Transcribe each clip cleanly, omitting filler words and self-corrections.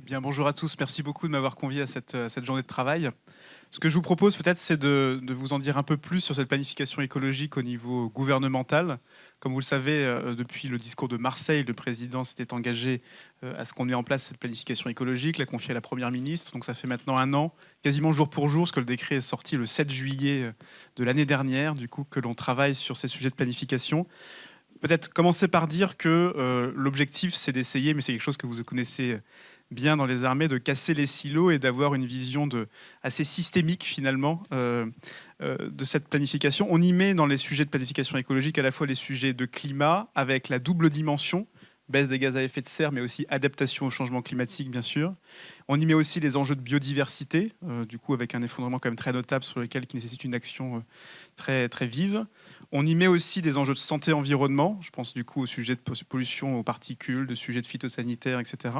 Bien, bonjour à tous. Merci beaucoup de m'avoir convié à cette journée de travail. Ce que je vous propose peut-être, c'est de vous en dire un peu plus sur cette planification écologique au niveau gouvernemental. Comme vous le savez, depuis le discours de Marseille, le président s'était engagé à ce qu'on mette en place cette planification écologique, l'a confié à la Première ministre. Donc ça fait maintenant un an, quasiment jour pour jour, parce que le décret est sorti le 7 juillet de l'année dernière, du coup, que l'on travaille sur ces sujets de planification. Peut-être commencer par dire que l'objectif, c'est d'essayer, mais c'est quelque chose que vous connaissez bien dans les armées, de casser les silos et d'avoir une vision assez systémique finalement de cette planification. On y met dans les sujets de planification écologique à la fois les sujets de climat avec la double dimension, baisse des gaz à effet de serre, mais aussi adaptation au changement climatique, bien sûr. On y met aussi les enjeux de biodiversité, du coup avec un effondrement quand même très notable sur lequel qui nécessite une action très, très vive. On y met aussi des enjeux de santé-environnement, je pense du coup au sujet de pollution aux particules, de sujets de phytosanitaire, etc.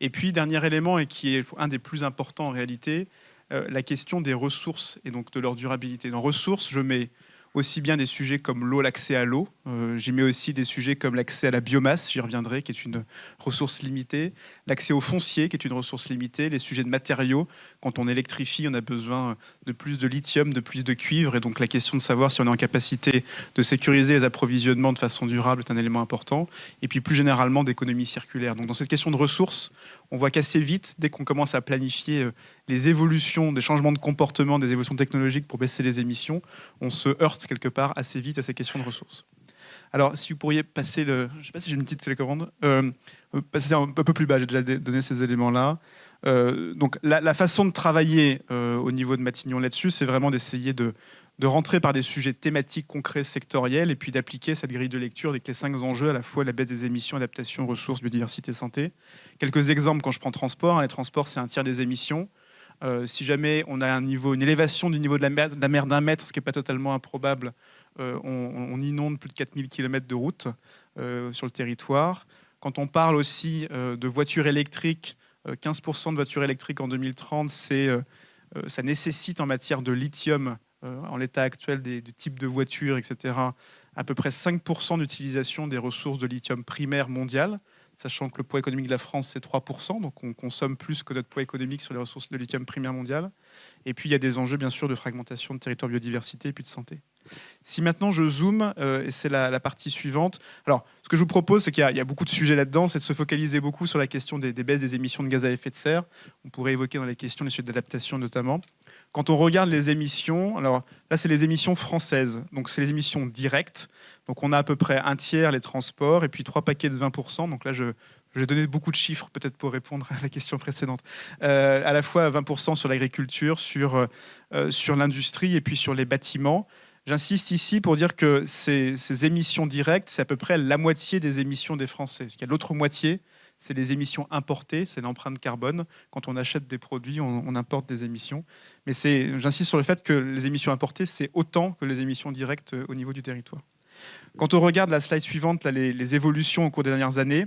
Et puis, dernier élément, et qui est un des plus importants en réalité, la question des ressources et donc de leur durabilité. Dans ressources, je mets aussi bien des sujets comme l'eau, l'accès à l'eau. J'y mets aussi des sujets comme l'accès à la biomasse, j'y reviendrai, qui est une ressource limitée. L'accès au foncier, qui est une ressource limitée. Les sujets de matériaux. Quand on électrifie, on a besoin de plus de lithium, de plus de cuivre. Et donc la question de savoir si on est en capacité de sécuriser les approvisionnements de façon durable est un élément important. Et puis plus généralement d'économie circulaire. Donc dans cette question de ressources, on voit qu'assez vite, dès qu'on commence à planifier les évolutions, des changements de comportement, des évolutions technologiques pour baisser les émissions, on se heurte quelque part assez vite à ces questions de ressources. Alors, si vous pourriez passer je ne sais pas si j'ai une petite télécommande, passer un peu plus bas, j'ai déjà donné ces éléments-là. Donc, la façon de travailler au niveau de Matignon là-dessus, c'est vraiment d'essayer de rentrer par des sujets thématiques concrets, sectoriels, et puis d'appliquer cette grille de lecture avec les 5 enjeux, à la fois la baisse des émissions, adaptation, ressources, biodiversité, santé. Quelques exemples quand je prends transport. Les transports, c'est un tiers des émissions. Si jamais on a une élévation du niveau de la mer d'un mètre, ce qui n'est pas totalement improbable, on inonde plus de 4000 km de route sur le territoire. Quand on parle aussi de voitures électriques, 15% de voitures électriques en 2030, ça nécessite en matière de lithium, en l'état actuel du type de voiture, etc., à peu près 5% d'utilisation des ressources de lithium primaires mondiales, sachant que le poids économique de la France, c'est 3%, donc on consomme plus que notre poids économique sur les ressources de lithium primaires mondiales. Et puis, il y a des enjeux, bien sûr, de fragmentation de territoire biodiversité et puis de santé. Si maintenant je zoome, et c'est la partie suivante, alors ce que je vous propose, c'est qu'il y a beaucoup de sujets là-dedans, c'est de se focaliser beaucoup sur la question des baisses des émissions de gaz à effet de serre. On pourrait évoquer dans les questions les sujets d'adaptation notamment. Quand on regarde les émissions, alors là c'est les émissions françaises, donc c'est les émissions directes. Donc on a à peu près un tiers les transports et puis 3 paquets de 20%. Donc là je vais donner beaucoup de chiffres peut-être pour répondre à la question précédente. À la fois 20% sur l'agriculture, sur l'industrie et puis sur les bâtiments. J'insiste ici pour dire que ces émissions directes, c'est à peu près la moitié des émissions des Français. Il y a l'autre moitié, c'est les émissions importées, c'est l'empreinte carbone. Quand on achète des produits, on importe des émissions. Mais j'insiste sur le fait que les émissions importées, c'est autant que les émissions directes au niveau du territoire. Quand on regarde la slide suivante, là, les évolutions au cours des dernières années,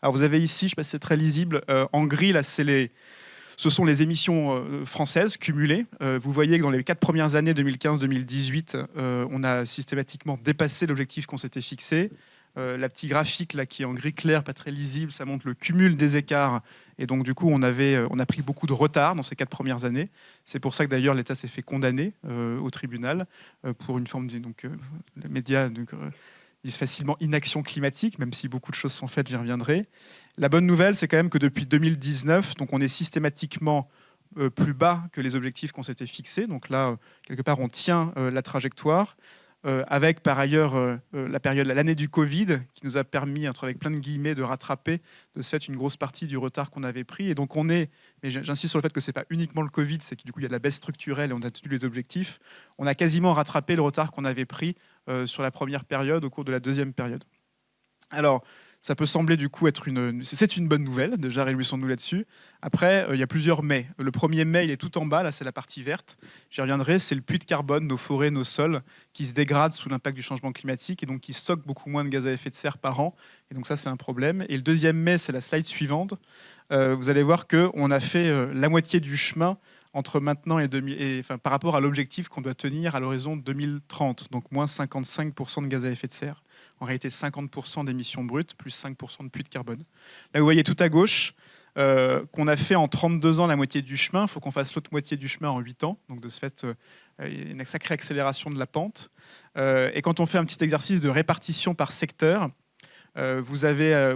alors vous avez ici, je ne sais pas si c'est très lisible, en gris, là, ce sont les émissions françaises cumulées. Vous voyez que dans les 4 premières années, 2015-2018, on a systématiquement dépassé l'objectif qu'on s'était fixé. La petite graphique là, qui est en gris clair, pas très lisible, ça montre le cumul des écarts. Et donc, du coup, on a pris beaucoup de retard dans ces 4 premières années. C'est pour ça que d'ailleurs, l'État s'est fait condamner au tribunal pour une forme les médias disent facilement inaction climatique, même si beaucoup de choses sont faites, j'y reviendrai. La bonne nouvelle, c'est quand même que depuis 2019, donc on est systématiquement plus bas que les objectifs qu'on s'était fixés. Donc là, quelque part, on tient la trajectoire. Avec par ailleurs l'année du Covid, qui nous a permis, avec plein de guillemets, de rattraper de ce fait une grosse partie du retard qu'on avait pris. Et donc mais j'insiste sur le fait que ce n'est pas uniquement le Covid, c'est que du coup il y a de la baisse structurelle et on a tenu les objectifs. On a quasiment rattrapé le retard qu'on avait pris sur la première période au cours de la deuxième période. Alors, ça peut sembler du coup c'est une bonne nouvelle, déjà réjouissons-nous là-dessus. Après, il y a plusieurs mais. Le premier mais, il est tout en bas, là c'est la partie verte. J'y reviendrai, c'est le puits de carbone, nos forêts, nos sols, qui se dégradent sous l'impact du changement climatique et donc qui stockent beaucoup moins de gaz à effet de serre par an. Et donc ça, c'est un problème. Et le deuxième mais, c'est la slide suivante. Vous allez voir qu'on a fait la moitié du chemin entre maintenant par rapport à l'objectif qu'on doit tenir à l'horizon 2030, donc moins 55% de gaz à effet de serre. En réalité, 50% d'émissions brutes, plus 5% de puits de carbone. Là, vous voyez tout à gauche, qu'on a fait en 32 ans la moitié du chemin. Il faut qu'on fasse l'autre moitié du chemin en 8 ans. Donc de ce fait, il y a une sacrée accélération de la pente. Et quand on fait un petit exercice de répartition par secteur, vous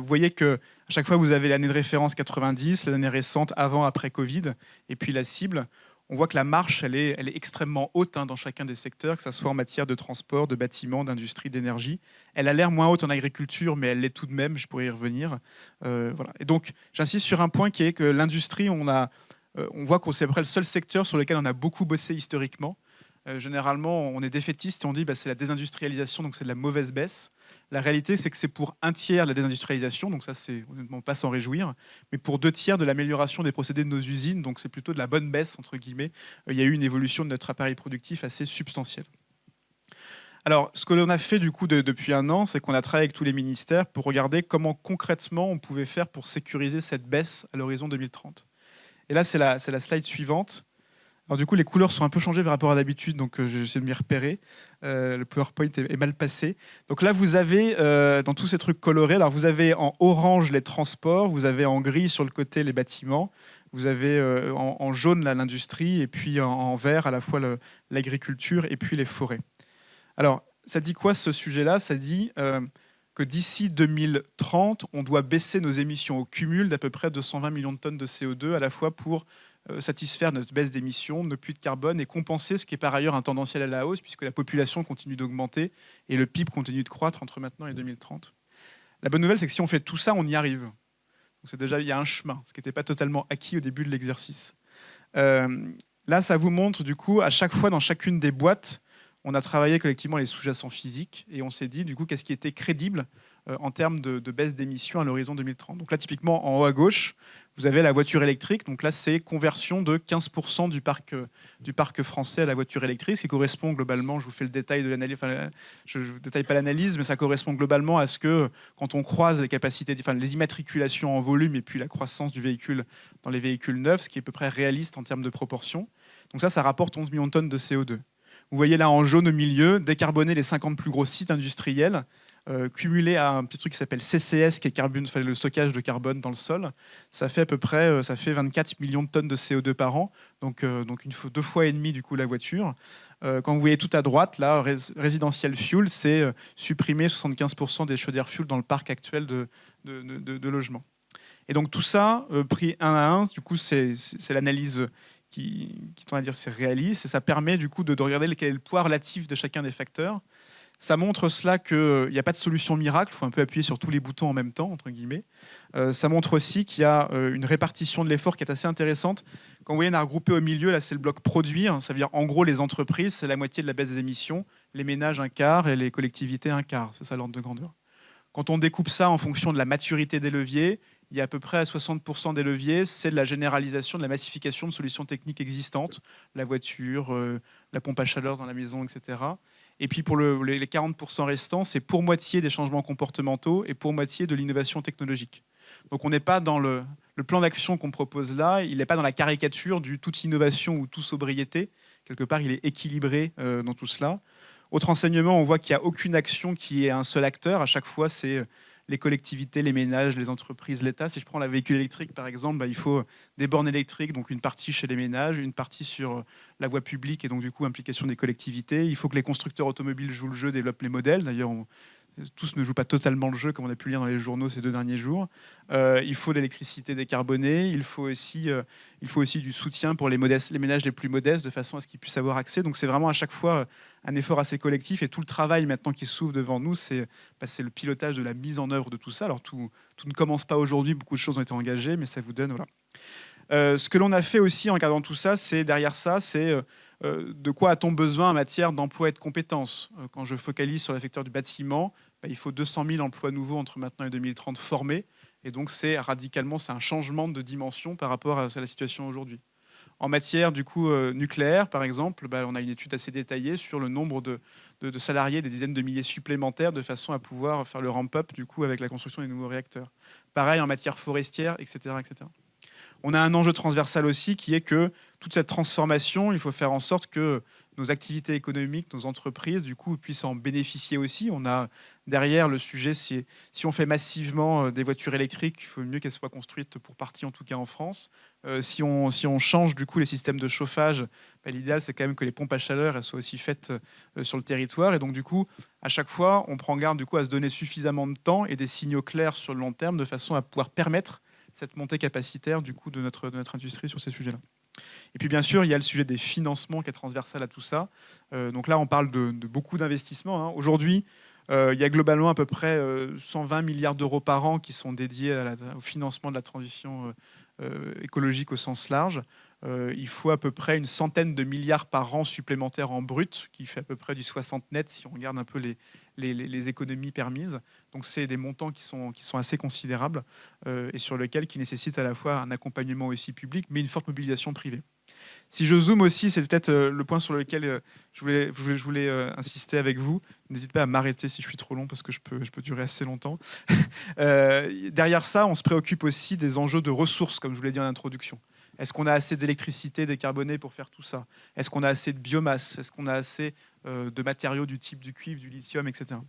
voyez que à chaque fois, vous avez l'année de référence 90, l'année récente avant, après Covid, et puis la cible. On voit que la marche, elle est extrêmement haute dans chacun des secteurs, que ce soit en matière de transport, de bâtiment, d'industrie, d'énergie. Elle a l'air moins haute en agriculture, mais elle l'est tout de même, je pourrais y revenir. Voilà. Et donc, j'insiste sur un point qui est que l'industrie, on voit que c'est à peu près le seul secteur sur lequel on a beaucoup bossé historiquement. Généralement, on est défaitiste et on dit c'est la désindustrialisation, donc c'est de la mauvaise baisse. La réalité, c'est que c'est pour un tiers de la désindustrialisation, donc ça, c'est honnêtement pas s'en réjouir, mais pour 2 tiers de l'amélioration des procédés de nos usines, donc c'est plutôt de la bonne baisse, entre guillemets. Il y a eu une évolution de notre appareil productif assez substantielle. Alors, ce que l'on a fait du coup depuis un an, c'est qu'on a travaillé avec tous les ministères pour regarder comment concrètement on pouvait faire pour sécuriser cette baisse à l'horizon 2030. Et là, c'est la slide suivante. Alors du coup, les couleurs sont un peu changées par rapport à d'habitude, donc j'essaie de m'y repérer. Le PowerPoint est mal passé. Donc là, vous avez, dans tous ces trucs colorés, alors vous avez en orange les transports, vous avez en gris sur le côté les bâtiments, vous avez en jaune l'industrie, et puis en vert à la fois l'agriculture et puis les forêts. Alors, ça dit quoi ce sujet-là? Ça dit que d'ici 2030, on doit baisser nos émissions au cumul d'à peu près 220 millions de tonnes de CO2, à la fois pour satisfaire notre baisse d'émissions, nos puits de carbone et compenser ce qui est par ailleurs un tendanciel à la hausse puisque la population continue d'augmenter et le PIB continue de croître entre maintenant et 2030. La bonne nouvelle, c'est que si on fait tout ça, on y arrive. Donc c'est déjà, il y a un chemin, ce qui n'était pas totalement acquis au début de l'exercice. Là, ça vous montre du coup, à chaque fois dans chacune des boîtes, on a travaillé collectivement les sous-jacents physiques et on s'est dit du coup qu'est-ce qui était crédible en termes de baisse d'émissions à l'horizon 2030. Donc là, typiquement, en haut à gauche, vous avez la voiture électrique. Donc là, c'est conversion de 15% du parc français à la voiture électrique, ce qui correspond globalement, je vous fais le détail de l'analyse, enfin, je ne vous détaille pas l'analyse, mais ça correspond globalement à ce que, quand on croise les capacités, enfin, les immatriculations en volume et puis la croissance du véhicule dans les véhicules neufs, ce qui est à peu près réaliste en termes de proportion. Donc ça rapporte 11 millions de tonnes de CO2. Vous voyez là en jaune au milieu, décarboner les 50 plus gros sites industriels, cumulé à un petit truc qui s'appelle CCS, qui est le stockage de carbone dans le sol, ça fait à peu près 24 millions de tonnes de CO2 par an, donc 2 fois et demi du coup la voiture. Quand vous voyez tout à droite, là, Residential Fuel, c'est supprimer 75% des chaudières fuel dans le parc actuel de logements. Et donc tout ça, pris un à un, du coup, c'est l'analyse qui tend à dire c'est réaliste, et ça permet du coup de regarder quel est le poids relatif de chacun des facteurs. Ça montre cela qu'il n'y a pas de solution miracle, il faut un peu appuyer sur tous les boutons en même temps, entre guillemets. Ça montre aussi qu'il y a une répartition de l'effort qui est assez intéressante. Quand vous voyez, on a regroupé au milieu, là c'est le bloc produire, ça veut dire en gros les entreprises, c'est la moitié de la baisse des émissions, les ménages un quart et les collectivités un quart, c'est ça l'ordre de grandeur. Quand on découpe ça en fonction de la maturité des leviers, il y a à peu près à 60% des leviers, c'est de la généralisation, de la massification de solutions techniques existantes, la voiture, la pompe à chaleur dans la maison, etc. Et puis pour les 40% restants, c'est pour moitié des changements comportementaux et pour moitié de l'innovation technologique. Donc on n'est pas dans le plan d'action qu'on propose là, il n'est pas dans la caricature du toute innovation ou toute sobriété. Quelque part, il est équilibré dans tout cela. Autre enseignement, on voit qu'il n'y a aucune action qui est un seul acteur. À chaque fois, c'est les collectivités, les ménages, les entreprises, l'État. Si je prends la véhicule électrique, par exemple, il faut des bornes électriques, donc une partie chez les ménages, une partie sur la voie publique et donc du coup implication des collectivités. Il faut que les constructeurs automobiles jouent le jeu, développent les modèles. D'ailleurs, tous ne jouent pas totalement le jeu, comme on a pu lire dans les journaux ces 2 derniers jours. Il faut de l'électricité décarbonée, il faut aussi du soutien pour les ménages les plus modestes, de façon à ce qu'ils puissent avoir accès. Donc c'est vraiment à chaque fois un effort assez collectif, et tout le travail maintenant qui s'ouvre devant nous, c'est le pilotage de la mise en œuvre de tout ça. Alors tout ne commence pas aujourd'hui, beaucoup de choses ont été engagées, mais ça vous donne... Voilà. Ce que l'on a fait aussi en regardant tout ça, c'est de quoi a-t-on besoin en matière d'emploi et de compétences. Quand je focalise sur le secteur du bâtiment, il faut 200 000 emplois nouveaux entre maintenant et 2030 formés. Et donc, c'est un changement de dimension par rapport à la situation aujourd'hui. En matière du coup nucléaire, par exemple, on a une étude assez détaillée sur le nombre de salariés, des dizaines de milliers supplémentaires, de façon à pouvoir faire le ramp-up du coup avec la construction des nouveaux réacteurs. Pareil en matière forestière, etc., etc. On a un enjeu transversal aussi qui est que toute cette transformation, il faut faire en sorte que nos activités économiques, nos entreprises, du coup, puissent en bénéficier aussi. On a derrière le sujet, si on fait massivement des voitures électriques, il faut mieux qu'elles soient construites pour partie, en tout cas en France. Si on change du coup les systèmes de chauffage, l'idéal c'est quand même que les pompes à chaleur elles soient aussi faites sur le territoire. Et donc du coup, à chaque fois, on prend garde du coup à se donner suffisamment de temps et des signaux clairs sur le long terme de façon à pouvoir permettre cette montée capacitaire du coup de notre industrie sur ces sujets-là. Et puis bien sûr, il y a le sujet des financements qui est transversal à tout ça. Donc là, on parle de beaucoup d'investissements, hein. Aujourd'hui, il y a globalement à peu près 120 milliards d'euros par an qui sont dédiés au financement de la transition écologique au sens large. Il faut à peu près une centaine de milliards par an supplémentaires en brut, qui fait à peu près du 60 net si on regarde un peu les économies permises. Donc c'est des montants qui sont assez considérables et sur lesquels qui nécessitent à la fois un accompagnement aussi public, mais une forte mobilisation privée. Si je zoome aussi, c'est peut-être le point sur lequel je voulais insister avec vous. N'hésitez pas à m'arrêter si je suis trop long, parce que je peux durer assez longtemps. Derrière ça, on se préoccupe aussi des enjeux de ressources, comme je vous l'ai dit en introduction. Est-ce qu'on a assez d'électricité décarbonée pour faire tout ça? Est-ce qu'on a assez de biomasse? Est-ce qu'on a assez de matériaux du type du cuivre, du lithium, etc.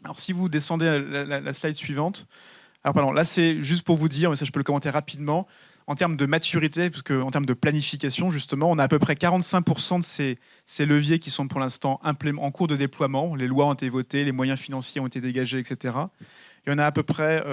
Alors si vous descendez à la slide suivante, alors pardon, là c'est juste pour vous dire, mais ça je peux le commenter rapidement, en termes de maturité, parce qu'en termes de planification justement, on a à peu près 45% de ces leviers qui sont pour l'instant en cours de déploiement. Les lois ont été votées, les moyens financiers ont été dégagés, etc. Il y en a à peu près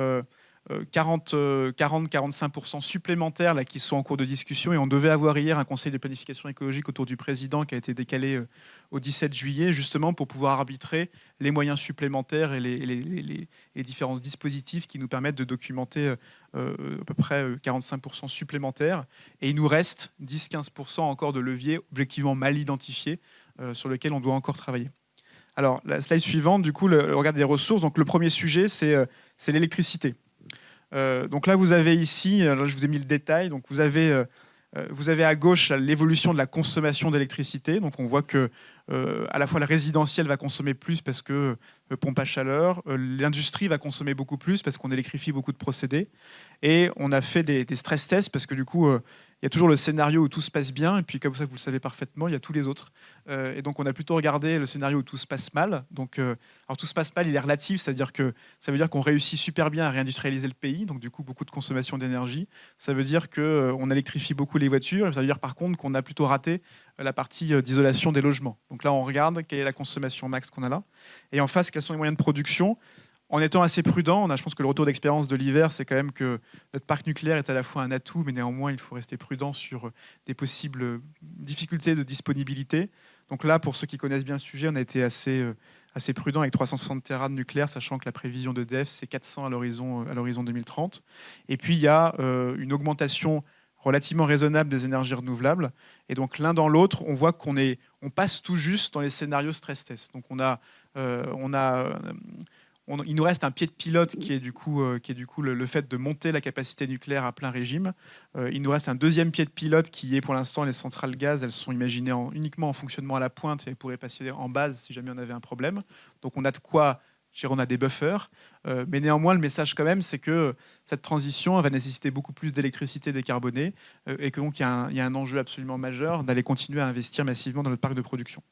40-45% supplémentaires là, qui sont en cours de discussion. Et on devait avoir hier un conseil de planification écologique autour du président qui a été décalé au 17 juillet, justement pour pouvoir arbitrer les moyens supplémentaires et les différents dispositifs qui nous permettent de documenter à peu près 45% supplémentaires. Et il nous reste 10-15% encore de leviers objectivement mal identifiés sur lesquels on doit encore travailler. Alors, la slide suivante, du coup, le regard des ressources. Donc, le premier sujet, c'est l'électricité. Donc là, vous avez ici, là, je vous ai mis le détail, donc vous avez à gauche l'évolution de la consommation d'électricité. Donc on voit que à la fois le résidentiel va consommer plus parce que pompe à chaleur, l'industrie va consommer beaucoup plus parce qu'on électrifie beaucoup de procédés. Et on a fait des stress tests parce que du coup, il y a toujours le scénario où tout se passe bien, et puis comme ça, vous le savez parfaitement, il y a tous les autres. Et donc on a plutôt regardé le scénario où tout se passe mal. Donc, alors tout se passe mal, il est relatif, c'est-à-dire que ça veut dire qu'on réussit super bien à réindustrialiser le pays, donc du coup beaucoup de consommation d'énergie. Ça veut dire qu'on électrifie beaucoup les voitures, ça veut dire par contre qu'on a plutôt raté la partie d'isolation des logements. Donc là, on regarde quelle est la consommation max qu'on a là. Et en face, quels sont les moyens de production. En étant assez prudent, je pense que le retour d'expérience de l'hiver, c'est quand même que notre parc nucléaire est à la fois un atout, mais néanmoins, il faut rester prudent sur des possibles difficultés de disponibilité. Donc là, pour ceux qui connaissent bien le sujet, on a été assez prudent avec 360 Tera de nucléaire, sachant que la prévision d'EDF, c'est 400 à l'horizon 2030. Et puis, il y a une augmentation relativement raisonnable des énergies renouvelables. Et donc, l'un dans l'autre, on voit qu'on passe tout juste dans les scénarios stress test. Donc, il nous reste un pied de pilote qui est du coup le fait de monter la capacité nucléaire à plein régime. Il nous reste un deuxième pied de pilote qui est pour l'instant les centrales gaz. Elles sont imaginées uniquement en fonctionnement à la pointe et elles pourraient passer en base si jamais on avait un problème. Donc on a de quoi, on a des buffers. Mais néanmoins, le message quand même, c'est que cette transition va nécessiter beaucoup plus d'électricité décarbonée et que donc il y a un enjeu absolument majeur d'aller continuer à investir massivement dans notre parc de production.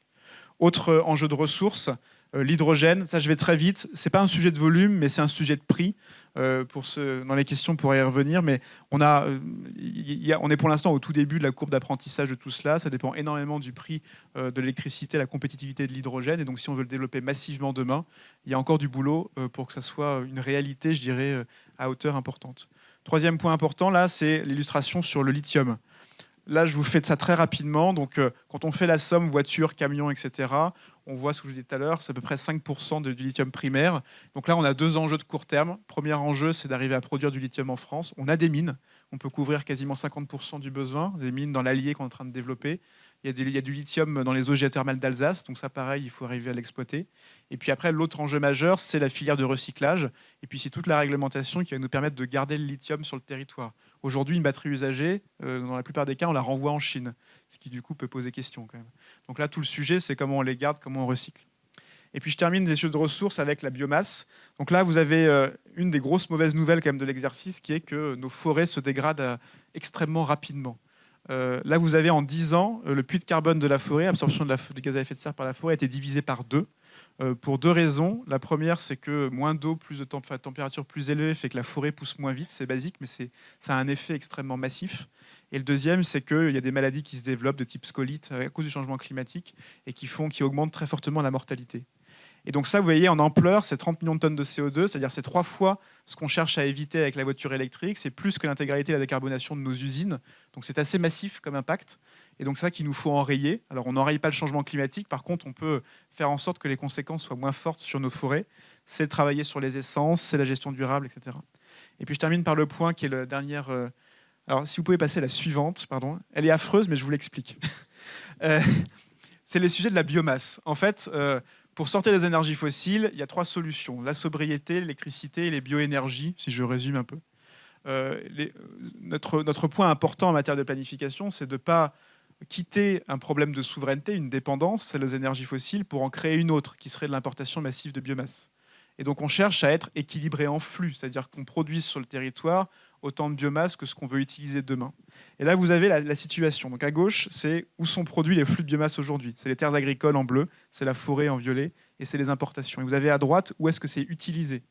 Autre enjeu de ressources, l'hydrogène, ça je vais très vite, c'est pas un sujet de volume, mais c'est un sujet de prix. Dans les questions, on pourrait y revenir, mais on est pour l'instant au tout début de la courbe d'apprentissage de tout cela. Ça dépend énormément du prix de l'électricité, la compétitivité de l'hydrogène. Et donc, si on veut le développer massivement demain, il y a encore du boulot pour que ça soit une réalité, je dirais, à hauteur importante. Troisième point important, là, c'est l'illustration sur le lithium. Là, je vous fais de ça très rapidement. Donc, quand on fait la somme voiture, camion, etc., on voit ce que je vous disais tout à l'heure, c'est à peu près 5% du lithium primaire. Donc là, on a deux enjeux de court terme. Premier enjeu, c'est d'arriver à produire du lithium en France. On a des mines. On peut couvrir quasiment 50% du besoin, des mines dans l'Allier qu'on est en train de développer. Il y a du lithium dans les eaux géothermales d'Alsace. Donc ça, pareil, il faut arriver à l'exploiter. Et puis après, l'autre enjeu majeur, c'est la filière de recyclage. Et puis c'est toute la réglementation qui va nous permettre de garder le lithium sur le territoire. Aujourd'hui, une batterie usagée, dans la plupart des cas, on la renvoie en Chine, ce qui du coup peut poser question quand même. Donc là, tout le sujet, c'est comment on les garde, comment on recycle. Et puis je termine des sujets de ressources avec la biomasse. Donc là, vous avez une des grosses mauvaises nouvelles quand même de l'exercice, qui est que nos forêts se dégradent extrêmement rapidement. Là, vous avez en 10 ans, le puits de carbone de la forêt, absorption de gaz à effet de serre par la forêt, a été divisé par 2. Pour 2 raisons. La première, c'est que moins d'eau, plus de température plus élevée fait que la forêt pousse moins vite. C'est basique, mais ça a un effet extrêmement massif. Et le deuxième, c'est qu'il y a des maladies qui se développent de type scolite à cause du changement climatique et qui augmentent très fortement la mortalité. Et donc ça, vous voyez, en ampleur, c'est 30 millions de tonnes de CO2, c'est-à-dire c'est 3 fois ce qu'on cherche à éviter avec la voiture électrique, c'est plus que l'intégralité de la décarbonation de nos usines. Donc c'est assez massif comme impact. Et donc c'est ça qu'il nous faut enrayer. Alors on n'enraye pas le changement climatique, par contre on peut faire en sorte que les conséquences soient moins fortes sur nos forêts. C'est le travailler sur les essences, c'est la gestion durable, etc. Et puis je termine par le point qui est le dernier... Alors si vous pouvez passer la suivante, pardon. Elle est affreuse, mais je vous l'explique. C'est le sujet de la biomasse. En fait... pour sortir des énergies fossiles, il y a 3 solutions. La sobriété, l'électricité et les bioénergies, si je résume un peu. Notre point important en matière de planification, c'est de ne pas quitter un problème de souveraineté, une dépendance, c'est les énergies fossiles, pour en créer une autre, qui serait de l'importation massive de biomasse. Et donc on cherche à être équilibré en flux, c'est-à-dire qu'on produise sur le territoire autant de biomasse que ce qu'on veut utiliser demain. Et là, vous avez la situation. Donc à gauche, c'est où sont produits les flux de biomasse aujourd'hui. C'est les terres agricoles en bleu, c'est la forêt en violet, et c'est les importations. Et vous avez à droite où est-ce que c'est utilisé.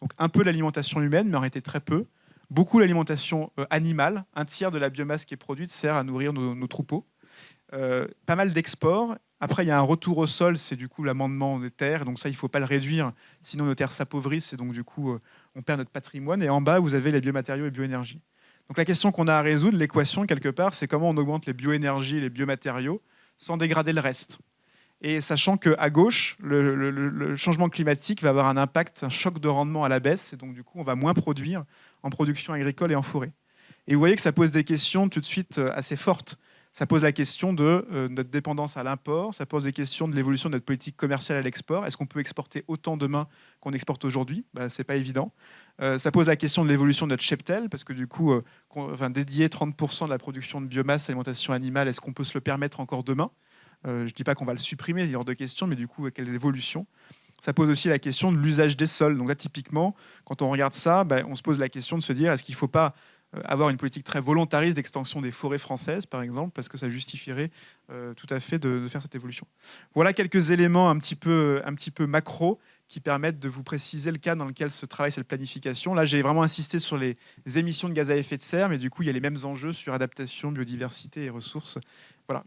Donc un peu l'alimentation humaine, mais en réalité très peu. Beaucoup l'alimentation animale. 1/3 de la biomasse qui est produite sert à nourrir nos troupeaux. Pas mal d'exports. Après, il y a un retour au sol, c'est du coup l'amendement des terres. Donc ça, il ne faut pas le réduire, sinon nos terres s'appauvrissent et donc du coup, on perd notre patrimoine. Et en bas, vous avez les biomatériaux et bioénergie. Donc la question qu'on a à résoudre, l'équation quelque part, c'est comment on augmente les bioénergies et les biomatériaux sans dégrader le reste. Et sachant qu'à gauche, le changement climatique va avoir un impact, un choc de rendement à la baisse. Et donc du coup, on va moins produire en production agricole et en forêt. Et vous voyez que ça pose des questions tout de suite assez fortes. Ça pose la question de notre dépendance à l'import, ça pose des questions de l'évolution de notre politique commerciale à l'export. Est-ce qu'on peut exporter autant demain qu'on exporte aujourd'hui? Ce n'est pas évident. Ça pose la question de l'évolution de notre cheptel, parce que du coup, dédier 30% de la production de biomasse à l'alimentation animale, est-ce qu'on peut se le permettre encore demain? Je ne dis pas qu'on va le supprimer, il y a hors de question, mais du coup, quelle évolution? Ça pose aussi la question de l'usage des sols. Donc là, typiquement, quand on regarde ça, on se pose la question de se dire, est-ce qu'il ne faut pas avoir une politique très volontariste d'extension des forêts françaises, par exemple, parce que ça justifierait tout à fait de faire cette évolution. Voilà quelques éléments un petit peu macro qui permettent de vous préciser le cas dans lequel se travaille cette planification. Là, j'ai vraiment insisté sur les émissions de gaz à effet de serre, mais du coup, il y a les mêmes enjeux sur adaptation, biodiversité et ressources. Voilà.